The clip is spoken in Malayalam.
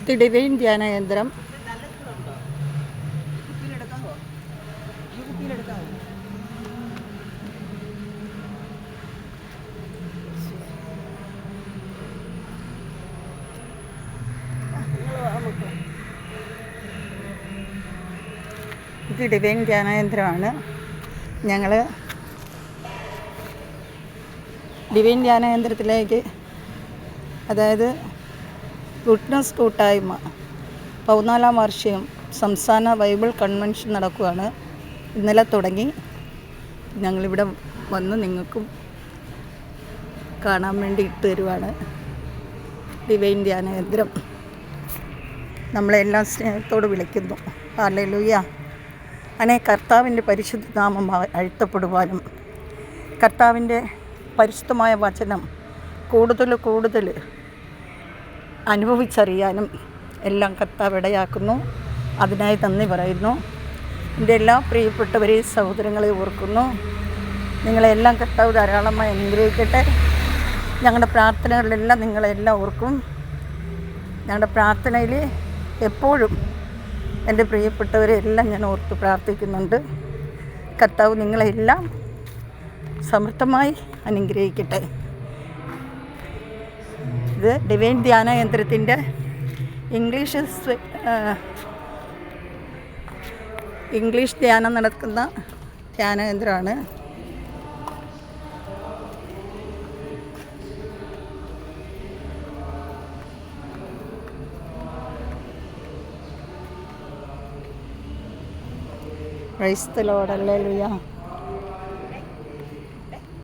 ഇത് ഡിവൈൻ ധ്യാന കേന്ദ്രം. ഇത് ഡിവൈൻ ധ്യാന കേന്ദ്രമാണ്. ഞങ്ങൾ ഡിവൈൻ ധ്യാന കേന്ദ്രത്തിലേക്ക്, അതായത് ഗുഡ്നസ് കൂട്ടായ്മ 14-ാം വാർഷികം സംസ്ഥാന ബൈബിൾ കൺവെൻഷൻ നടക്കുകയാണ്. ഇന്നലെ തുടങ്ങി. ഞങ്ങളിവിടെ വന്ന് നിങ്ങൾക്കും കാണാൻ വേണ്ടി ഇട്ട് തരുവാണ്. ഡിവൈൻ ധ്യാന കേന്ദ്രം നമ്മളെല്ലാം സ്നേഹത്തോട് വിളിക്കുന്നു. ഹല്ലേലൂയ. കർത്താവിൻ്റെ പരിശുദ്ധ നാമം അഴ്ത്തപ്പെടുവാനും കർത്താവിൻ്റെ പരിശുദ്ധമായ വചനം കൂടുതൽ അനുഭവിച്ചറിയാനും എല്ലാം കർത്താവ് ഇടയാക്കുന്നു. അതിനായി നന്ദി പറയുന്നു. എൻ്റെ എല്ലാ പ്രിയപ്പെട്ടവരെയും സഹോദരങ്ങളെ ഓർക്കുന്നു. നിങ്ങളെല്ലാം കർത്താവ് ധാരാളമായി അനുഗ്രഹിക്കട്ടെ. ഞങ്ങളുടെ പ്രാർത്ഥനകളിലെല്ലാം നിങ്ങളെല്ലാം ഓർക്കും. ഞങ്ങളുടെ പ്രാർത്ഥനയിൽ എപ്പോഴും എൻ്റെ പ്രിയപ്പെട്ടവരെ എല്ലാം ഞാൻ ഓർത്ത് പ്രാർത്ഥിക്കുന്നുണ്ട്. കർത്താവ് നിങ്ങളെല്ലാം സമൃദ്ധമായി അനുഗ്രഹിക്കട്ടെ. ഇത് ഡിവൈൻ ധ്യാന കേന്ദ്രത്തിൻ്റെ ഇംഗ്ലീഷ് ധ്യാനം നടക്കുന്ന ധ്യാന കേന്ദ്രമാണ്. Praise the Lord. ഹല്ലേലൂയ.